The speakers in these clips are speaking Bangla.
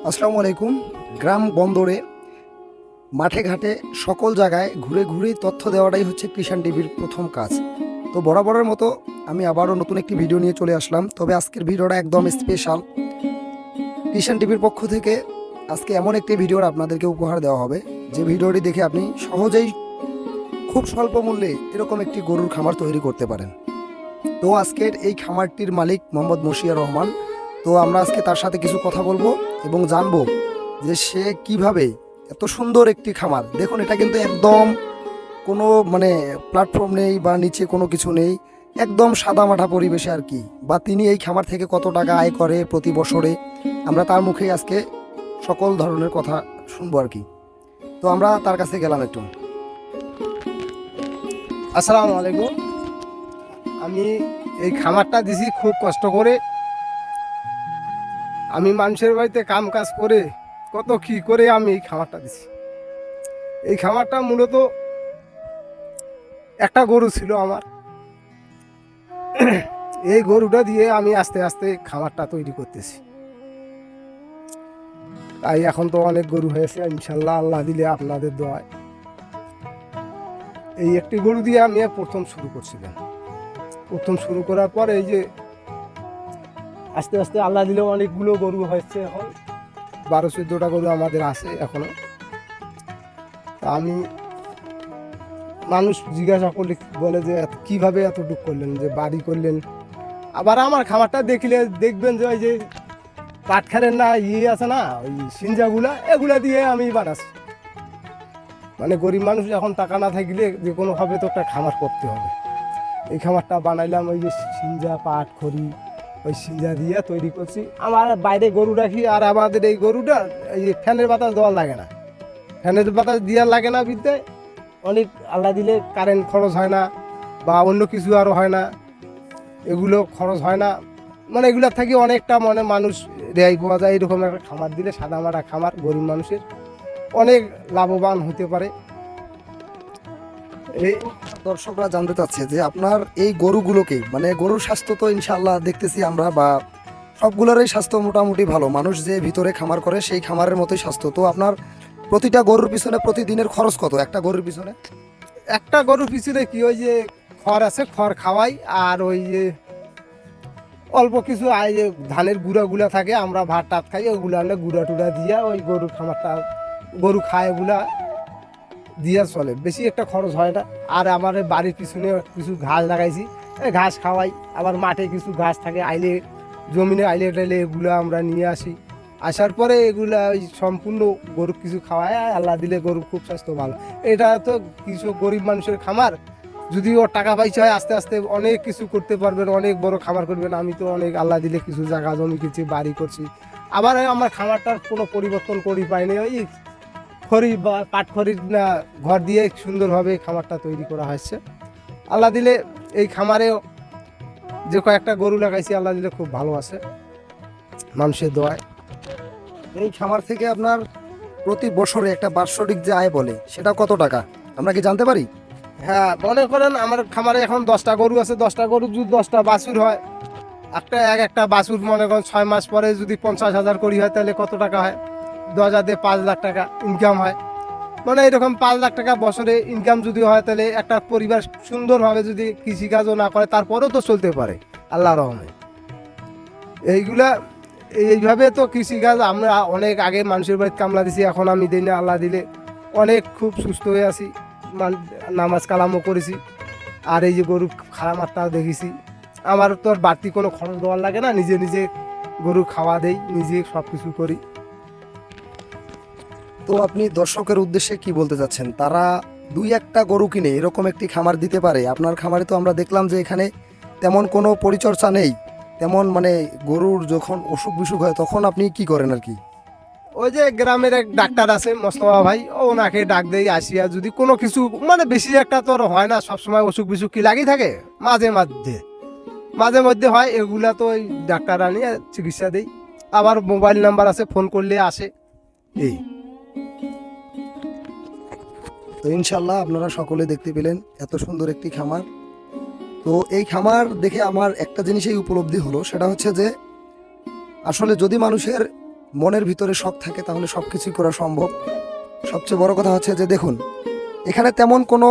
আসসালামু আলাইকুম। গ্রাম বন্দরে মাঠে ঘাটে সকল জায়গায় ঘুরে ঘুরে তথ্য দেওয়াটাই হচ্ছে কৃষাণ টিভির প্রথম কাজ। তো বরাবরের মতো আমি আবারও নতুন একটি ভিডিও নিয়ে চলে আসলাম। তবে আজকের ভিডিওটা একদম স্পেশাল। কৃষাণ টিভির পক্ষ থেকে আজকে এমন একটি ভিডিওর আপনাদেরকে উপহার দেওয়া হবে, যে ভিডিওটি দেখে আপনি সহজেই খুব স্বল্প মূল্যে এরকম একটি গরুর খামার তৈরি করতে পারেন। তো আজকের এই খামারটির মালিক মোহাম্মদ মশিয়া রহমান। তো আমরা আজকে তার সাথে কিছু কথা বলবো এবং জানবো যে সে কিভাবে এত সুন্দর একটি খামার, দেখুন এটা কিন্তু একদম কোনো প্ল্যাটফর্ম নেই বা নিচে কোনো কিছু নেই, একদম সাদামাটা পরিবেশে আর কি। বা তিনি এই খামার থেকে কত টাকা আয় করে প্রতি বছরে, আমরা তার মুখেই আজকে সকল ধরনের কথা শুনবো আর কি। তো আমরা তার কাছে গেলাম একটু। আসসালামু আলাইকুম। আমি এই খামারটা দিছি খুব কষ্ট করে। আমি মানুষের বাড়িতে কাম কাজ করে কত কি করে আমি এই খামারটা দিছি। এই খামারটা মূলত একটা গরু ছিল আমার। এই গরুটা দিয়ে আমি আস্তে আস্তে খামারটা তৈরি করতেছি। তাই এখন তো অনেক গরু হয়েছে ইনশাল্লাহ, আল্লাহ দিলে আপনাদের দোয়ায়। এই একটি গরু দিয়ে আমি প্রথম শুরু করছিলাম। প্রথম শুরু করার পর এই যে আস্তে আস্তে আল্লাহ দিলেও অনেকগুলো গরু হয়েছে। এখন 12-14টা গরু আমাদের আছে এখনো। তা আমি মানুষ জিজ্ঞাসা করলে বলে যে কিভাবে এতটুকু করলেন, যে বাড়ি করলেন। আবার আমার খামারটা দেখলে দেখবেন যে ওই যে কাঠখারের না আছে না, ওই সিঞ্জাগুলা, এগুলা দিয়ে আমি বানাচ্ছি। গরিব মানুষ এখন টাকা না থাকলে যে কোনোভাবে তো একটা খামার করতে হবে। এই খামারটা বানাইলাম ওই যে সিঞ্জা, পাট, খড়ি, ওই সিঞ্জা দিয়ে তৈরি করছি। আমার বাইরে গরু রাখি, আর আমাদের এই গরুটা এই ফ্যানের বাতাস দেওয়ার লাগে না, ফ্যানের বাতাস দেওয়ার লাগে না বিদ্যে অনেক আল্লাহ দিলে কারেন্ট খরচ হয় না বা অন্য কিছু আরও হয় না, এগুলো খরচ হয় না। এগুলোর থেকে অনেকটা মানুষ রেহাই পাওয়া যায়। এরকম একটা খামার দিলে, সাদামাটা খামার, গরিব মানুষের অনেক লাভবান হতে পারে। এই দর্শকরা জানতে চাচ্ছে যে আপনার এই গরুগুলোকে, গরুর স্বাস্থ্য তো ইনশাআল্লাহ দেখতেছি আমরা, বা সবগুলোরই স্বাস্থ্য মোটামুটি ভালো, মানুষ যে ভিতরে খামার করে সেই খামারের মতোই স্বাস্থ্য। তো আপনার প্রতিটা গরুর পিছনে প্রতিদিনের খরচ কত একটা গরুর পিছনে? একটা গরুর পিছনে কি, ওই যে খড় আছে, খড় খাওয়াই, আর ওই যে অল্প কিছু যে ধানের গুঁড়া থাকে, আমরা ভাত টাত খাই, ওগুলো আনলে গুঁড়া টুড়া দিয়া ওই গরুর খামারটা, গরু খায় ওগুলা দিয়া চলে, বেশি একটা খরচ হয় না। আর আমার বাড়ির পিছনে কিছু ঘাস লাগাইছি, ঘাস খাওয়াই। আবার মাঠে কিছু ঘাস থাকে, আইলে জমিনে আইলে টাইলে এগুলো আমরা নিয়ে আসি। আসার পরে এগুলা ওই সম্পূর্ণ গরু কিছু খাওয়ায়, আল্লাহ দিলে গরু খুব স্বাস্থ্য ভালো। এটা তো কিছু গরিব মানুষের খামার, যদি ওর টাকা পয়সা হয় আস্তে আস্তে অনেক কিছু করতে পারবেন, অনেক বড় খামার করবেন। আমি তো অনেক আল্লাহ দিলে কিছু জায়গা জমি কিনছি, বাড়ি করছি। আবার আমার খামারটার কোনো পরিবর্তন করি পাইনি, ওই খড়ি বা পাট খড়ির না ঘর দিয়ে সুন্দরভাবে খামারটা তৈরি করা হয়েছে। আল্লাহ দিলে এই খামারে যে কয়েকটা গরু লাগাইছি, আল্লাহ দিলে খুব ভালো আছে মানুষের দোয়ায়। এই খামার থেকে আপনার প্রতি বছরে একটা বার্ষিক যে আয় বলে, সেটা কত টাকা আমরা কি জানতে পারি? হ্যাঁ, মনে করেন আমার খামারে এখন 10টা গরু আছে। 10টা গরু যদি 10টা বাছুর হয়, একটা বাছুর মনে করেন 6 মাস পরে যদি 50,000 করি হয়, তাহলে কত টাকা হয়? 10,000 দিয়ে 5 লাখ টাকা ইনকাম হয়। এরকম 5 লাখ টাকা বছরে ইনকাম যদি হয়, তাহলে একটা পরিবার সুন্দরভাবে যদি কৃষিকাজও না করে তারপরেও তো চলতে পারে আল্লাহর রহমতে। এইগুলা এইভাবে তো কৃষিকাজ আমরা অনেক আগে মানুষের বাড়িতে কামলা দিছি, এখন আমি দিই না। আল্লাহ দিলে অনেক খুব সুস্থ হয়ে আছি, নামাজ কালামও করেছি। আর এই যে গরু খামারটাও দেখেছি। আমার তো আর বাড়তি কোনো খরচ দেওয়ার লাগে না, নিজে নিজে গরু খাওয়া দেই, নিজে সব কিছু করি। তো আপনি দর্শকের উদ্দেশ্যে কি বলতে চাচ্ছেন? তারা 2-1টা গরু কিনে এরকম একটি খামার দিতে পারে? আপনার খামারে তো আমরা দেখলাম যে এখানে তেমন কোনো পরিচর্যা নেই, তেমন গরুর যখন অসুখ বিসুখ হয় তখন আপনি কি করেন আর কি? ওই যে গ্রামের এক ডাক্তার আছে মোস্তফা ভাই, ওনাকে ডাক দেই, আসিয়া যদি কোনো কিছু বেশি একটা তো আর হয় না, সবসময় অসুখ বিসুখ কি লাগি থাকে, মাঝে মাঝে মধ্যে হয়, এগুলা তো ওই ডাক্তার আনি চিকিৎসা দেই। আবার মোবাইল নাম্বার আছে, ফোন করলে আসে। এই তো ইনশাল্লাহ আপনারা সকলে দেখতে পেলেন এত সুন্দর একটি খামার। তো এই খামার দেখে আমার একটা জিনিসই উপলব্ধি হলো, সেটা হচ্ছে যে আসলে যদি মানুষের মনের ভিতরে শখ থাকে তাহলে সব কিছুই করা সম্ভব। সবচেয়ে বড় কথা হচ্ছে যে দেখুন, এখানে তেমন কোনো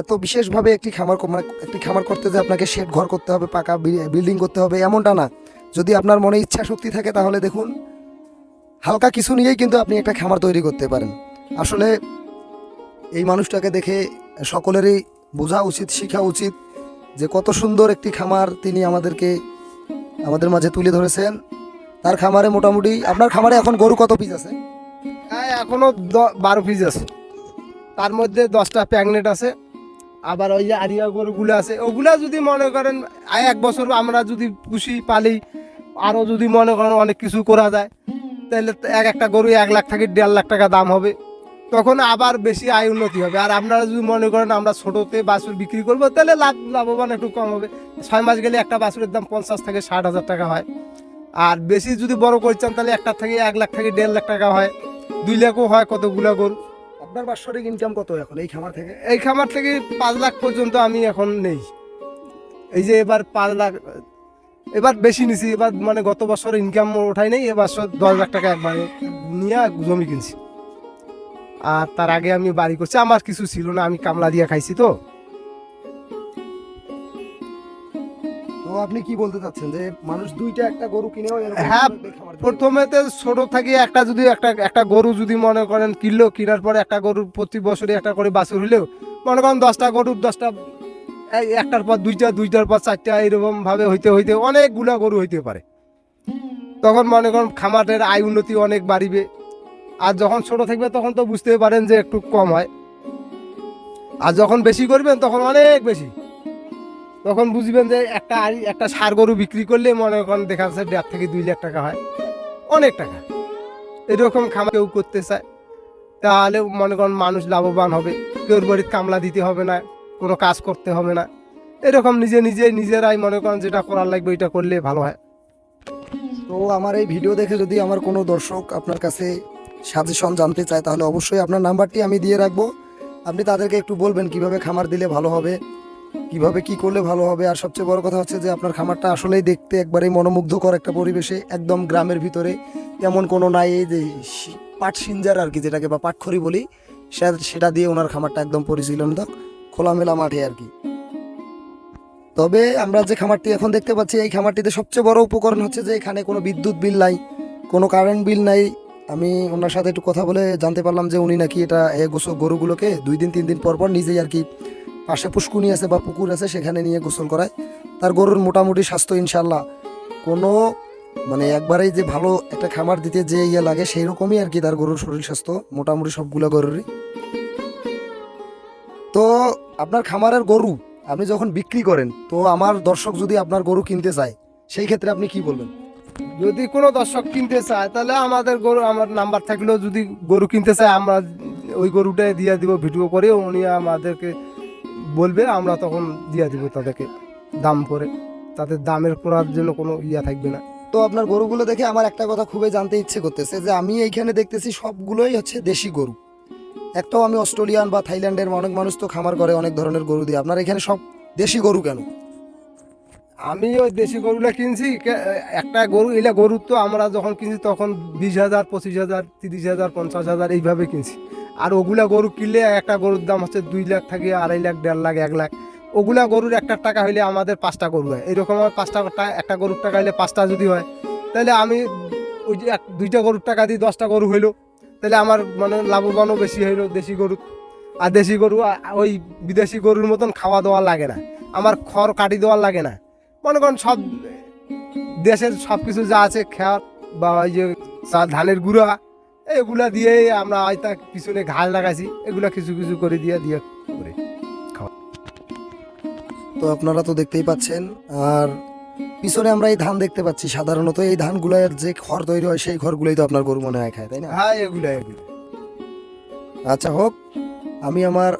এত বিশেষভাবে একটি খামার করতে যে আপনাকে শেড ঘর করতে হবে, পাকা বিল্ডিং করতে হবে এমনটা না। যদি আপনার মনে ইচ্ছা শক্তি থাকে তাহলে দেখুন হালকা কিছু নিয়েই কিন্তু আপনি একটা খামার তৈরি করতে পারেন। আসলে এই মানুষটাকে দেখে সকলেরই বোঝা উচিত, শেখা উচিত যে কত সুন্দর একটি খামার তিনি আমাদের মাঝে তুলে ধরেছেন। তার খামারে মোটামুটি, আপনার খামারে এখন গরু কত পিস আছে? হ্যাঁ, এখনো 12 পিস আছে, তার মধ্যে 10টা প্রেগনেন্ট আছে। আবার ওই যে আরিয়া গরুগুলো আছে, ওগুলা যদি মনে করেন 1 বছর আমরা যদি পুষি পালি, আরও যদি মনে করেন অনেক কিছু করা যায়, তাহলে একটা গরু 1 লাখ থেকে 1.5 লাখ টাকা দাম হবে, তখন আবার বেশি আয় উন্নতি হবে। আর আপনারা যদি মনে করেন আমরা ছোটোতে বাছুর বিক্রি করবো, তাহলে লাভবান একটু কম হবে। 6 মাস গেলে একটা বাছুরের দাম 50 থেকে 60 হাজার টাকা হয়। আর বেশি যদি বড় করছেন তাহলে একটা থেকে 1 লাখ থেকে 1.5 লাখ টাকা হয়, 2 লাখও হয় কতগুলো গরু। আপনার বাৎসরিক ইনকাম কত এখন এই খামার থেকে? এই খামার থেকে 5 লাখ পর্যন্ত আমি এখন নেই। এই যে এবার 5 লাখ, এবার বেশি নিছি। এবার মানে গত বছর ইনকাম ওঠাই নেই, এবার 10 লাখ টাকা একবারে নিয়ে জমি কিনছি। আর তার আগে আমি বাড়ি করছি, আমার কিছু ছিল না, আমি কামলা দিয়ে খাইছি। তো তো আপনি কি বলতে চাচ্ছেন যে মানুষ দুইটা একটা গরু কিনেও এরকম হ্যাঁ, করে খামার তৈরি করে? প্রথমেতে ছোট থেকে একটা গরু যদি মনে করেন কিনলো, কেনার পরে একটা গরুর প্রতি বছরে একটা করে বাছুর হইলেও মনে করেন 10টা গরুর 10টা, একটার পর দুইটা, দুইটার পর 4টা, এরকম ভাবে হইতে হইতে অনেকগুলা গরু হইতে পারে। তখন মনে করেন খামারের আয় উন্নতি অনেক বাড়িবে। আর যখন ছোট থাকবে তখন তো বুঝতে পারেন যে একটু কম হয়, আর যখন বেশি করবেন তখন অনেক বেশি। তখন বুঝবেন যে একটা ষাঁড় গরু বিক্রি করলে মনে করেন দেখা যাচ্ছে 1.5 থেকে 2 লাখ টাকা হয়, অনেক টাকা। এরকম খামার কেউ করতে চায় তাহলে মনে করেন মানুষ লাভবান হবে। কেউর বাড়িতে কামলা দিতে হবে না, কোনো কাজ করতে হবে না, এরকম নিজেরাই মনে করেন যেটা করার লাগবে এটা করলে ভালো হয়। তো আমার এই ভিডিও দেখে যদি আমার কোনো দর্শক আপনার কাছে সাজেশন জানতে চায় তাহলে অবশ্যই আপনার নাম্বারটি আমি দিয়ে রাখবো। আপনি তাদেরকে একটু বলবেন কিভাবে খামার দিলে ভালো হবে, কিভাবে কি করলে ভালো হবে। আর সবচেয়ে বড় কথা হচ্ছে যে আপনার খামারটা আসলেই দেখতে একবারেই মনোমুগ্ধকর একটা পরিবেশে, একদম গ্রামের ভিতরে, তেমন কোনো নাই এই যে পাট সিঞ্জার আর কি যেটাকে, বা পাটখড়ি বলি, সেটা দিয়ে ওনার খামারটা একদম পরিচালনা খোলামেলা মাঠে আর কি। তবে আমরা যে খামারটি এখন দেখতে পাচ্ছি এই খামারটিতে সবচেয়ে বড় উপকরণ হচ্ছে যে এখানে কোনো বিদ্যুৎ বিল নাই, কোনো কারেন্ট বিল নাই। আমি ওনার সাথে একটু কথা বলে জানতে পারলাম যে উনি নাকি এটা গরুগুলোকে 2 দিন 3 দিন পর পর নিজেই আর কি, পাশে পুষ্কুনি আছে বা পুকুর আছে সেখানে নিয়ে গোসল করায়। তার গরুর মোটামুটি স্বাস্থ্য ইনশাল্লাহ কোনো মানে একবারেই যে ভালো একটা খামার দিতে যে ইয়ে লাগে সেই রকমই আর কি তার গরুর শরীর স্বাস্থ্য মোটামুটি সবগুলো গরুরই। তো আপনার খামারের গরু আপনি যখন বিক্রি করেন, তো আমার দর্শক যদি আপনার গরু কিনতে চায় সেই ক্ষেত্রে আপনি কি বলবেন? যদি কোনো দর্শক কিনতে চায় তাহলে আমাদের গরু, আমার নাম্বার থাকলেও যদি গরু কিনতে চায় আমরা ওই গরুটাই দিয়ে দিব, ভিডিও করে উনি আমাদেরকে বলবে, আমরা তখন দিয়ে দিব তাদেরকে দাম করে, তাদের দামের করার জন্য কোনো ইয়া থাকবে না। তো আপনার গরুগুলো দেখে আমার একটা কথা খুবই জানতে ইচ্ছে করতেছে যে আমি এইখানে দেখতেছি সবগুলোই হচ্ছে দেশি গরু, একটাও আমি অস্ট্রেলিয়ান বা থাইল্যান্ডের, অনেক মানুষ তো খামার করে অনেক ধরনের গরু দিয়ে, আপনার এখানে সব দেশি গরু কেন? আমি ওই দেশি গরুটা কিনছি, একটা গরু, এলা গরু তো আমরা যখন কিনছি তখন 20,000, 25,000, 30,000, 50,000 এইভাবে কিনছি। আর ওগুলা গরু কিনলে একটা গরুর দাম হচ্ছে 2 লাখ থেকে 2.5 লাখ, 1.5 লাখ, 1 লাখ। ওগুলা গরুর একটা টাকা হইলে আমাদের 5টা গরু হয়, এরকম আমার 5টা একটা গরুর টাকা হইলে 5টা যদি হয় তাহলে আমি ওই যে 2টা গরুর টাকা দিয়ে 10টা গরু হইলো, তাহলে আমার মানে লাভবানও বেশি হইলো দেশি গরু। আর দেশি গরু ওই বিদেশি গরুর মতন খাওয়া দাওয়া লাগে না, আমার খড় কাটি দেওয়ার লাগে না। মনে করেন সব দেশের সব কিছু যা আছে খেয়ার বা ওই যে ধানের গুঁড়া এগুলা দিয়ে আমরা হয়তো পিছনে ঘাস লাগাইছি, এগুলা কিছু কিছু করে দিয়ে করে খাওয়া। তো আপনারা তো দেখতেই পাচ্ছেন, আর পিছনে আমরা এই ধান দেখতে পাচ্ছি, সাধারণত এই ধানগুলোর যে খড় তৈরি হয় সেই খড়গুলোই তো আপনার গরু মনে হয় খায়, তাই না? হ্যাঁ, এগুলা। আচ্ছা হোক, আমি আমার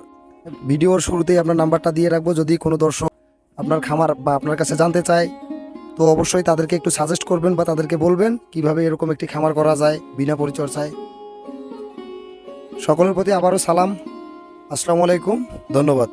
ভিডিওর শুরুতেই আপনার নাম্বারটা দিয়ে রাখবো। যদি কোনো দর্শক আপনার খামার বা আপনার কাছে জানতে চায় তো অবশ্যই তাদেরকে একটু সাজেস্ট করবেন বা তাদেরকে বলবেন কিভাবে এরকম একটি খামার করা যায় বিনা পরিচর্যায়। সকলের প্রতি আবারও সালাম, আসসালামু আলাইকুম, ধন্যবাদ।